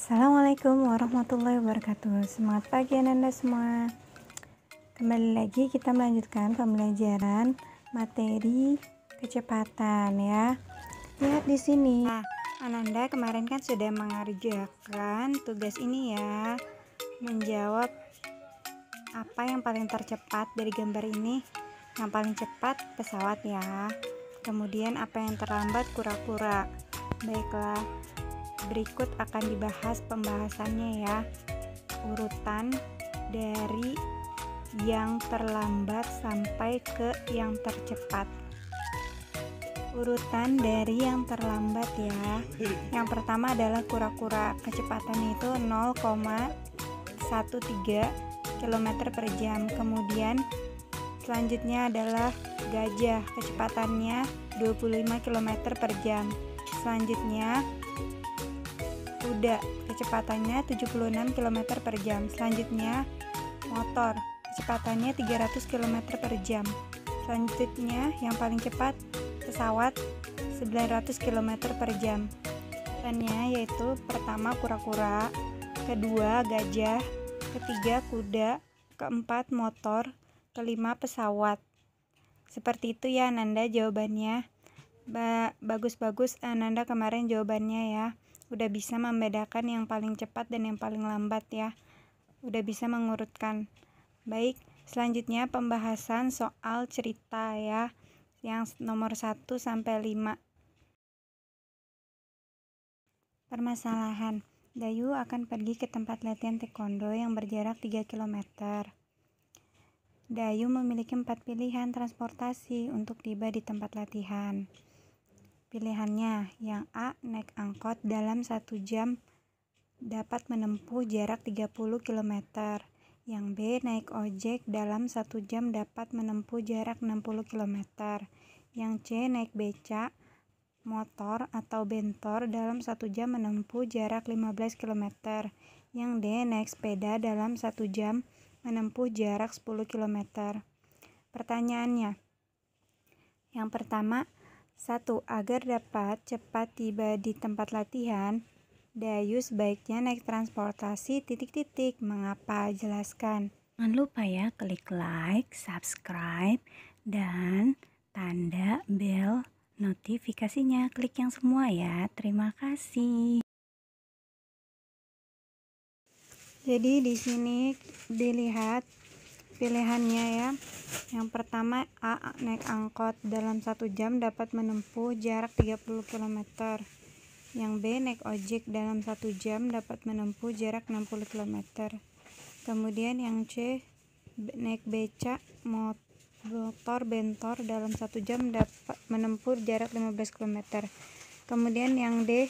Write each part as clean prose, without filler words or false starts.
Assalamualaikum warahmatullahi wabarakatuh. Semangat pagi Ananda semua. Kembali lagi kita melanjutkan pembelajaran materi kecepatan ya. Lihat di sini. Nah, Ananda kemarin kan sudah mengerjakan tugas ini ya. Menjawab apa yang paling tercepat dari gambar ini. Yang paling cepat pesawat ya. Kemudian apa yang terlambat kura-kura. Baiklah, berikut akan dibahas pembahasannya ya. Urutan dari yang terlambat sampai ke yang tercepat. Urutan dari yang terlambat ya. Yang pertama adalah kura-kura. Kecepatannya itu 0,13 km per jam. Kemudian selanjutnya adalah gajah. Kecepatannya 25 km per jam. Selanjutnya kuda, kecepatannya 76 km per jam. Selanjutnya motor, kecepatannya 300 km per jam. Selanjutnya yang paling cepat pesawat 900 km per jam. Urutannya yaitu pertama kura-kura, kedua gajah, ketiga kuda, keempat motor, kelima pesawat. Seperti itu ya Ananda jawabannya. Bagus-bagus Ananda kemarin jawabannya ya. Udah bisa membedakan yang paling cepat dan yang paling lambat ya. Udah bisa mengurutkan. Baik, selanjutnya pembahasan soal cerita ya. Yang nomor 1 sampai 5. Permasalahan. Dayu akan pergi ke tempat latihan taekwondo yang berjarak 3 km. Dayu memiliki 4 pilihan transportasi untuk tiba di tempat latihan. Pilihannya, yang A, naik angkot dalam 1 jam dapat menempuh jarak 30 km. Yang B, naik ojek dalam 1 jam dapat menempuh jarak 60 km. Yang C, naik becak, motor atau bentor dalam 1 jam menempuh jarak 15 km. Yang D, naik sepeda dalam 1 jam menempuh jarak 10 km. Pertanyaannya, yang pertama, 1. Agar dapat cepat tiba di tempat latihan, Dayu sebaiknya naik transportasi ... Mengapa? Jelaskan. Jangan lupa ya klik like, subscribe, dan tanda bel notifikasinya. Klik yang semua ya. Terima kasih. Jadi di sini dilihat pilihannya ya. Yang pertama A, naik angkot dalam 1 jam dapat menempuh jarak 30 km. Yang B, naik ojek dalam 1 jam dapat menempuh jarak 60 km. Kemudian yang C, naik becak, motor bentor dalam 1 jam dapat menempuh jarak 15 km. Kemudian yang D,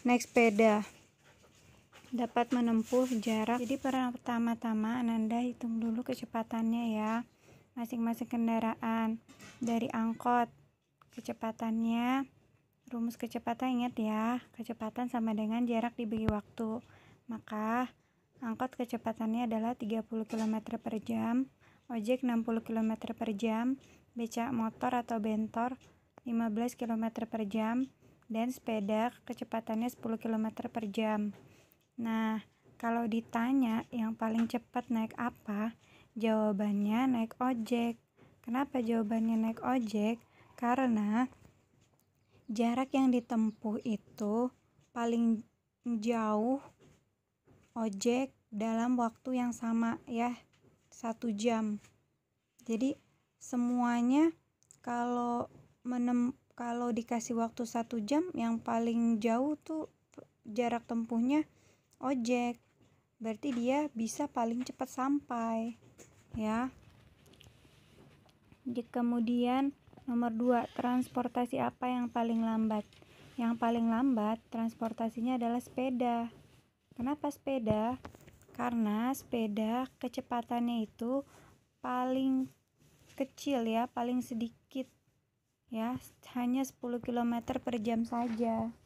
naik sepeda dapat menempuh jarak. Jadi pertama-tama Ananda hitung dulu kecepatannya ya. Masing-masing kendaraan. Dari angkot, kecepatannya, rumus kecepatan ingat ya, kecepatan sama dengan jarak dibagi waktu. Maka angkot kecepatannya adalah 30 km per jam, ojek 60 km per jam, becak motor atau bentor 15 km per jam, dan sepeda kecepatannya 10 km per jam. Nah, kalau ditanya yang paling cepat naik apa? Jawabannya naik ojek. Kenapa jawabannya naik ojek? Karena jarak yang ditempuh itu paling jauh ojek dalam waktu yang sama ya, 1 jam. Jadi semuanya kalau dikasih waktu 1 jam, yang paling jauh tuh jarak tempuhnya ojek. Berarti dia bisa paling cepat sampai ya. Kemudian nomor 2, transportasi apa yang paling lambat? Yang paling lambat transportasinya adalah sepeda. Kenapa sepeda? Karena sepeda kecepatannya itu paling kecil ya, paling sedikit ya, hanya 10 km per jam saja.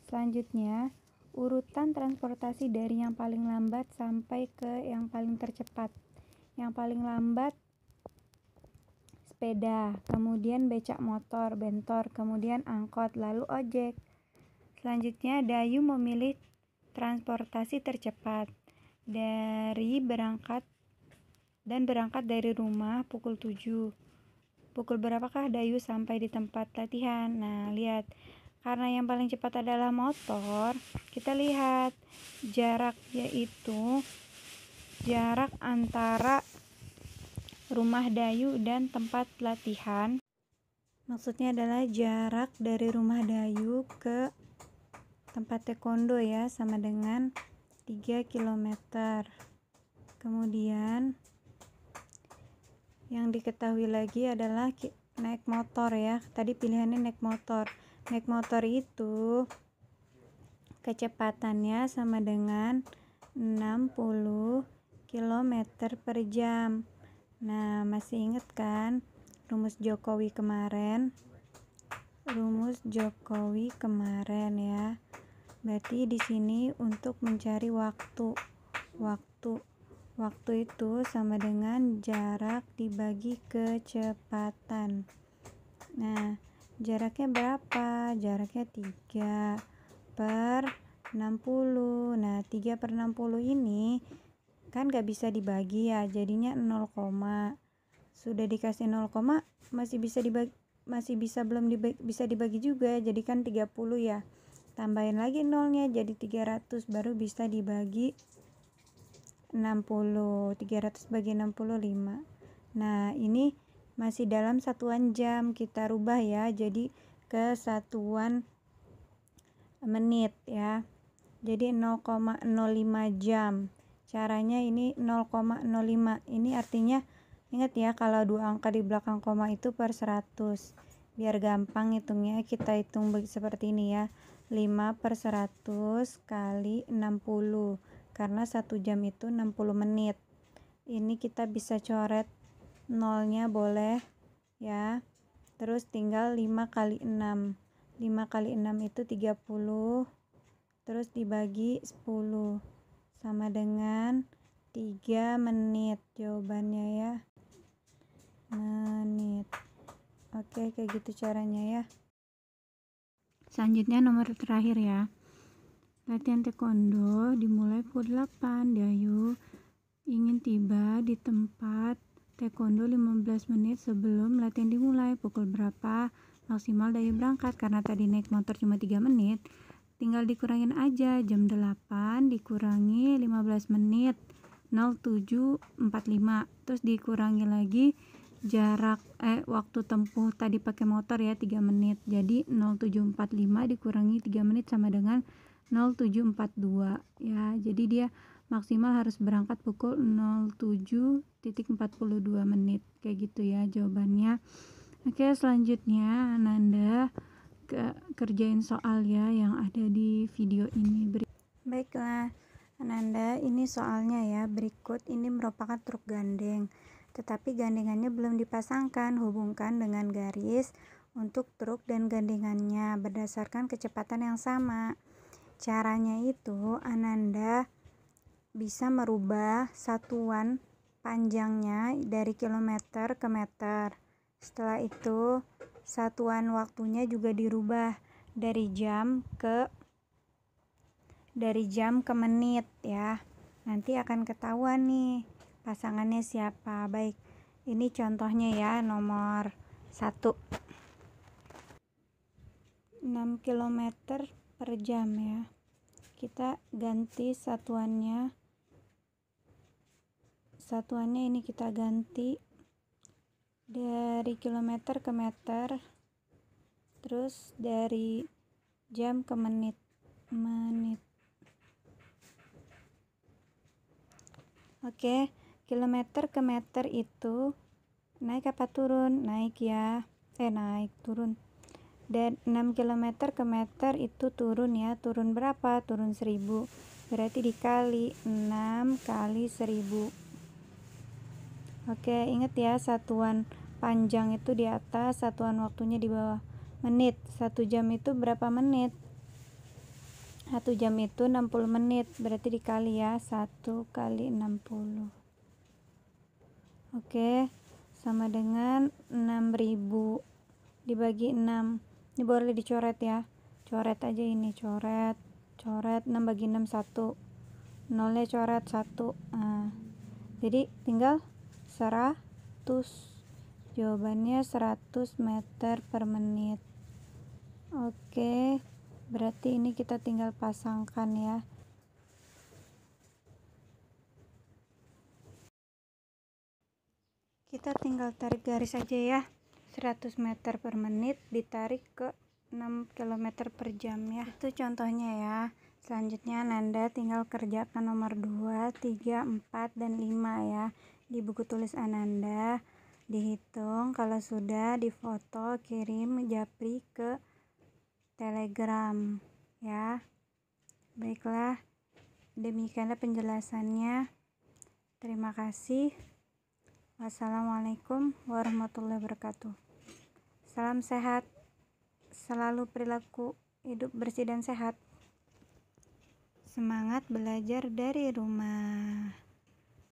Selanjutnya, urutan transportasi dari yang paling lambat sampai ke yang paling tercepat. Yang paling lambat sepeda, kemudian becak motor, bentor, kemudian angkot, lalu ojek. Selanjutnya Dayu memilih transportasi tercepat berangkat dari rumah pukul 7. Pukul berapakah Dayu sampai di tempat latihan? Nah, lihat. Karena yang paling cepat adalah motor, kita lihat jarak, yaitu jarak antara rumah Dayu dan tempat latihan. Maksudnya adalah jarak dari rumah Dayu ke tempat taekwondo ya, sama dengan 3 km. Kemudian yang diketahui lagi adalah naik motor ya. Tadi pilihannya naik motor. Naik motor itu kecepatannya sama dengan 60 km per jam. Nah, masih ingat kan rumus Jokowi kemarin? Rumus Jokowi kemarin ya. Berarti di sini untuk mencari waktu. Waktu itu sama dengan jarak dibagi kecepatan. Nah, jaraknya berapa? Jaraknya 3 per 60. Nah, 3 per 60 ini kan gak bisa dibagi ya, jadinya 0, sudah dikasih 0, masih bisa dibagi juga, jadi kan 30 ya. Tambahin lagi nolnya jadi 300, baru bisa dibagi 60. 300 bagi 65. Nah, ini masih dalam satuan jam, kita rubah ya jadi ke satuan menit ya. Jadi 0,05 jam. Caranya ini 0,05. Ini artinya ingat ya, kalau dua angka di belakang koma itu per 100. Biar gampang hitungnya, kita hitung seperti ini ya. 5 per 100 kali 60. Karena 1 jam itu 60 menit. Ini kita bisa coret nolnya boleh ya. Terus tinggal 5 kali 6. 5 kali 6 itu 30. Terus dibagi 10. Sama dengan 3 menit jawabannya ya. Menit. Oke, kayak gitu caranya ya. Selanjutnya nomor terakhir ya. Latihan taekwondo dimulai pukul 8. Dayu ingin tiba di tempat taekwondo 15 menit sebelum latihan dimulai. Pukul berapa maksimal Dayu berangkat? Karena tadi naik motor cuma 3 menit, tinggal dikurangin aja. Jam 8 dikurangi 15 menit, 0745. Terus dikurangi lagi jarak waktu tempuh tadi pakai motor ya 3 menit. Jadi 0745 dikurangi 3 menit sama dengan 0742 ya. Jadi dia maksimal harus berangkat pukul 07.42 menit. Kayak gitu ya jawabannya. Oke, selanjutnya Ananda kerjain soal ya yang ada di video ini. Baiklah Ananda, ini soalnya ya. Berikut ini merupakan truk gandeng, tetapi gandengannya belum dipasangkan. Hubungkan dengan garis untuk truk dan gandengannya berdasarkan kecepatan yang sama. Caranya itu Ananda bisa merubah satuan panjangnya dari kilometer ke meter. Setelah itu satuan waktunya juga dirubah dari jam ke menit ya. Nanti akan ketahuan nih pasangannya siapa. Baik, ini contohnya ya, nomor 1. 6 km per jam ya. Kita ganti satuannya ini kita ganti dari kilometer ke meter, terus dari jam ke menit. Oke, kilometer ke meter itu naik apa turun? Naik ya. Naik, turun. Dan 6 km ke meter itu turun ya. Turun berapa? Turun 1000. Berarti dikali 6 kali 1000. Oke, ingat ya, satuan panjang itu di atas, satuan waktunya di bawah. Menit. 1 jam itu berapa menit? 1 jam itu 60 menit. Berarti dikali ya, 1 kali 60. Oke, sama dengan 6000 dibagi 6. Ini boleh dicoret ya. Coret aja ini, coret. coret 6 bagi 6 1, nolnya coret 1. Jadi tinggal 100. Jawabannya 100 meter per menit. Oke, berarti ini kita tinggal pasangkan ya. Kita tinggal tarik garis aja ya. 100 meter per menit ditarik ke 6 km per jam ya. Itu contohnya ya. Selanjutnya Ananda tinggal kerjakan nomor 2, 3, 4, dan 5 ya. Di buku tulis Ananda dihitung, kalau sudah difoto kirim Japri ke Telegram ya. Baiklah, demikianlah penjelasannya. Terima kasih. Wassalamualaikum warahmatullahi wabarakatuh. Salam sehat, selalu perilaku hidup bersih dan sehat. Semangat belajar dari rumah.